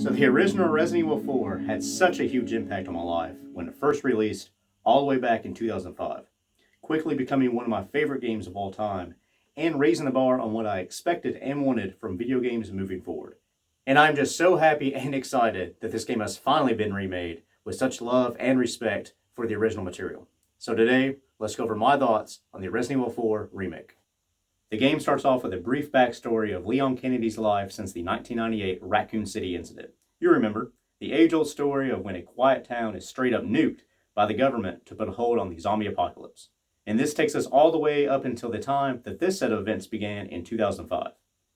So the original Resident Evil 4 had such a huge impact on my life when it first released all the way back in 2005, quickly becoming one of my favorite games of all time and raising the bar on what I expected and wanted from video games moving forward. And I'm just so happy and excited that this game has finally been remade with such love and respect for the original material. So today, let's go over my thoughts on the Resident Evil 4 Remake. The game starts off with a brief backstory of Leon Kennedy's life since the 1998 Raccoon City incident. You remember, the age-old story of when a quiet town is straight up nuked by the government to put a hold on the zombie apocalypse. And this takes us all the way up until the time that this set of events began in 2005.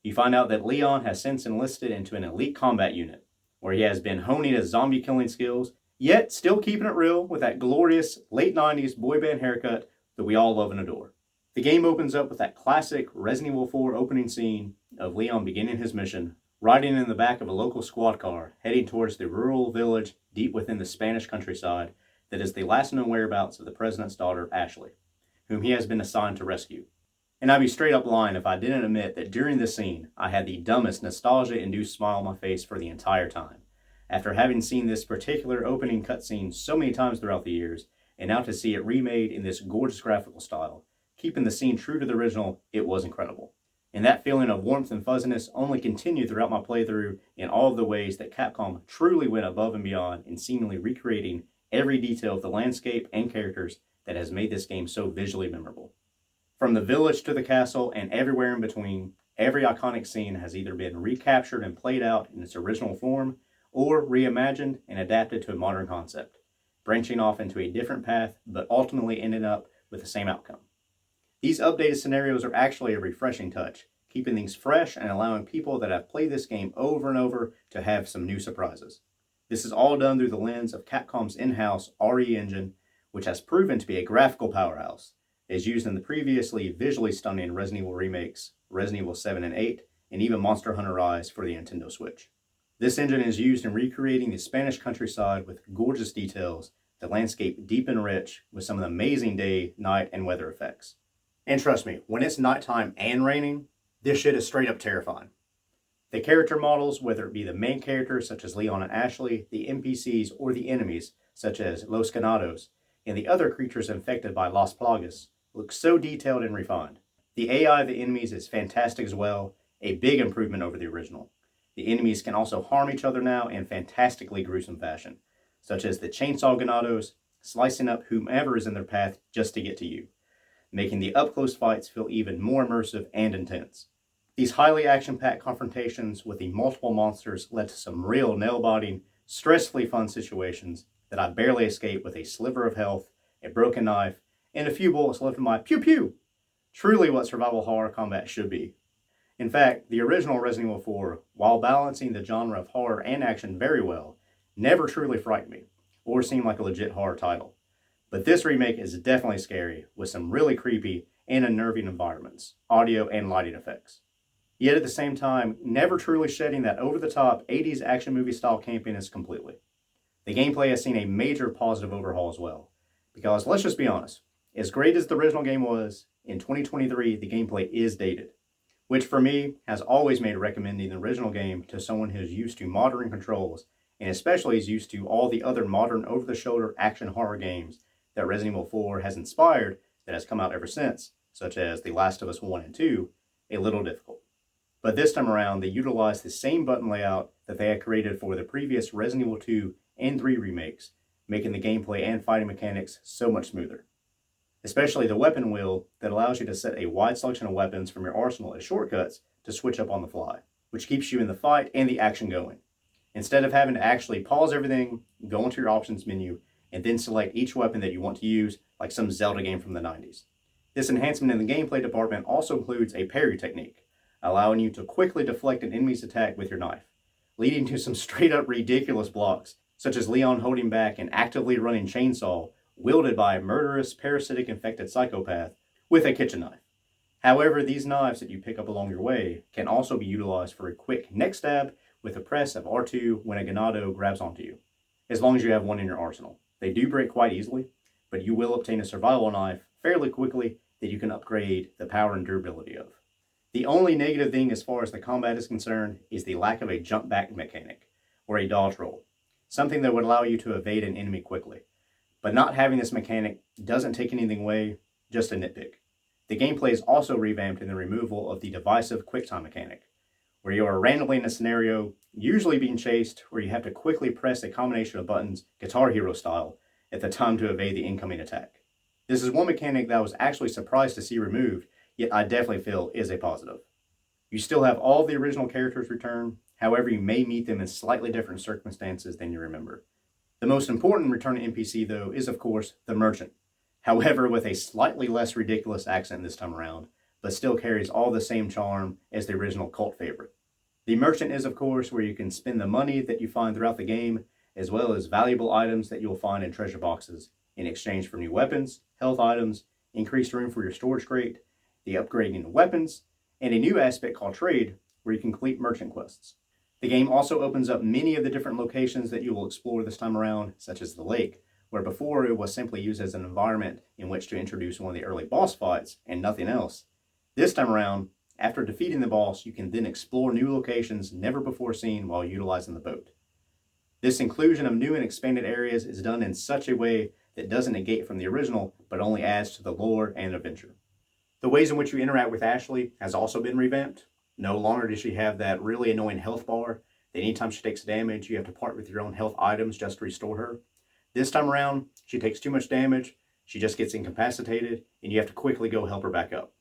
You find out that Leon has since enlisted into an elite combat unit, where he has been honing his zombie killing skills, yet still keeping it real with that glorious late 90s boy band haircut that we all love and adore. The game opens up with that classic Resident Evil 4 opening scene of Leon beginning his mission, riding in the back of a local squad car, heading towards the rural village deep within the Spanish countryside that is the last known whereabouts of the president's daughter, Ashley, whom he has been assigned to rescue. And I'd be straight up lying if I didn't admit that during this scene, I had the dumbest nostalgia-induced smile on my face for the entire time. After having seen this particular opening cutscene so many times throughout the years, and now to see it remade in this gorgeous graphical style, keeping the scene true to the original, it was incredible. And that feeling of warmth and fuzziness only continued throughout my playthrough in all of the ways that Capcom truly went above and beyond in seemingly recreating every detail of the landscape and characters that has made this game so visually memorable. From the village to the castle and everywhere in between, every iconic scene has either been recaptured and played out in its original form, or reimagined and adapted to a modern concept, branching off into a different path but ultimately ending up with the same outcome. These updated scenarios are actually a refreshing touch, keeping things fresh and allowing people that have played this game over and over to have some new surprises. This is all done through the lens of Capcom's in-house RE engine, which has proven to be a graphical powerhouse, as used in the previously visually stunning Resident Evil remakes, Resident Evil 7 and 8, and even Monster Hunter Rise for the Nintendo Switch. This engine is used in recreating the Spanish countryside with gorgeous details, the landscape deep and rich with some of the amazing day, night, and weather effects. And trust me, when it's nighttime and raining, this shit is straight up terrifying. The character models, whether it be the main characters such as Leon and Ashley, the NPCs, or the enemies such as Los Ganados, and the other creatures infected by Las Plagas, look so detailed and refined. The AI of the enemies is fantastic as well, a big improvement over the original. The enemies can also harm each other now in fantastically gruesome fashion, such as the Chainsaw Ganados, slicing up whomever is in their path just to get to you, making the up-close fights feel even more immersive and intense. These highly action-packed confrontations with the multiple monsters led to some real nail-biting, stressfully fun situations that I barely escaped with a sliver of health, a broken knife, and a few bullets left in my pew-pew. Truly what survival horror combat should be. In fact, the original Resident Evil 4, while balancing the genre of horror and action very well, never truly frightened me, or seemed like a legit horror title. But this remake is definitely scary, with some really creepy and unnerving environments, audio and lighting effects. Yet at the same time, never truly shedding that over-the-top 80s action movie style campiness completely. The gameplay has seen a major positive overhaul as well, because let's just be honest, as great as the original game was, in 2023 the gameplay is dated, which for me has always made recommending the original game to someone who is used to modern controls, and especially is used to all the other modern over-the-shoulder action horror games that Resident Evil 4 has inspired that has come out ever since, such as The Last of Us 1 and 2, a little difficult. But this time around, they utilized the same button layout that they had created for the previous Resident Evil 2 and 3 remakes, making the gameplay and fighting mechanics so much smoother. Especially the weapon wheel that allows you to set a wide selection of weapons from your arsenal as shortcuts to switch up on the fly, which keeps you in the fight and the action going, instead of having to actually pause everything, go into your options menu, and then select each weapon that you want to use like some Zelda game from the 90s. This enhancement in the gameplay department also includes a parry technique, allowing you to quickly deflect an enemy's attack with your knife, leading to some straight up ridiculous blocks, such as Leon holding back an actively running chainsaw wielded by a murderous parasitic infected psychopath with a kitchen knife. However, these knives that you pick up along your way can also be utilized for a quick neck stab with a press of R2 when a Ganado grabs onto you, as long as you have one in your arsenal. They do break quite easily, but you will obtain a survival knife fairly quickly that you can upgrade the power and durability of. The only negative thing as far as the combat is concerned is the lack of a jump back mechanic, or a dodge roll, something that would allow you to evade an enemy quickly. But not having this mechanic doesn't take anything away, just a nitpick. The gameplay is also revamped in the removal of the divisive QuickTime mechanic, where you are randomly in a scenario, usually being chased, where you have to quickly press a combination of buttons, Guitar Hero style, at the time to evade the incoming attack. This is one mechanic that I was actually surprised to see removed, yet I definitely feel is a positive. You still have all the original characters return, however you may meet them in slightly different circumstances than you remember. The most important return NPC though is of course the merchant, however with a slightly less ridiculous accent this time around, but still carries all the same charm as the original cult favorite. The merchant is of course where you can spend the money that you find throughout the game, as well as valuable items that you'll find in treasure boxes in exchange for new weapons, health items, increased room for your storage crate, the upgrading of weapons, and a new aspect called trade where you can complete merchant quests. The game also opens up many of the different locations that you will explore this time around, such as the lake, where before it was simply used as an environment in which to introduce one of the early boss fights and nothing else. This time around, after defeating the boss, you can then explore new locations never before seen while utilizing the boat. This inclusion of new and expanded areas is done in such a way that doesn't negate from the original, but only adds to the lore and adventure. The ways in which you interact with Ashley has also been revamped. No longer does she have that really annoying health bar that anytime she takes damage, you have to part with your own health items just to restore her. This time around, she takes too much damage, she just gets incapacitated, and you have to quickly go help her back up.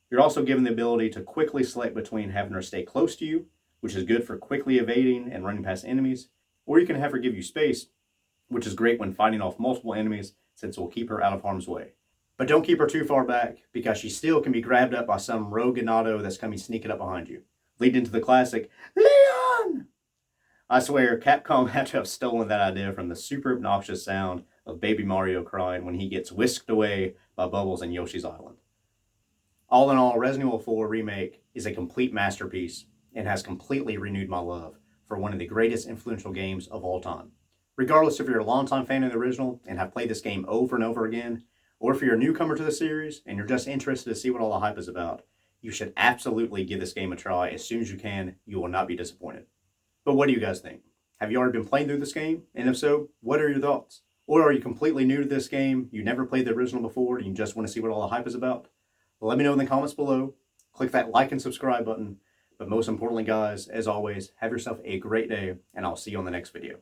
You're also given the ability to quickly select between having her stay close to you, which is good for quickly evading and running past enemies, or you can have her give you space, which is great when fighting off multiple enemies since it will keep her out of harm's way. But don't keep her too far back, because she still can be grabbed up by some rogue ganado that's coming sneaking up behind you, leading into the classic, Leon! I swear, Capcom had to have stolen that idea from the super obnoxious sound of Baby Mario crying when he gets whisked away by Bubbles in Yoshi's Island. All in all, Resident Evil 4 Remake is a complete masterpiece and has completely renewed my love for one of the greatest influential games of all time. Regardless if you're a longtime fan of the original and have played this game over and over again, or if you're a newcomer to the series and you're just interested to see what all the hype is about, you should absolutely give this game a try as soon as you can. You will not be disappointed. But what do you guys think? Have you already been playing through this game? And if so, what are your thoughts? Or are you completely new to this game, you never played the original before, and you just want to see what all the hype is about? Well, let me know in the comments below. Click that like and subscribe button. But most importantly, guys, as always, have yourself a great day, and I'll see you on the next video.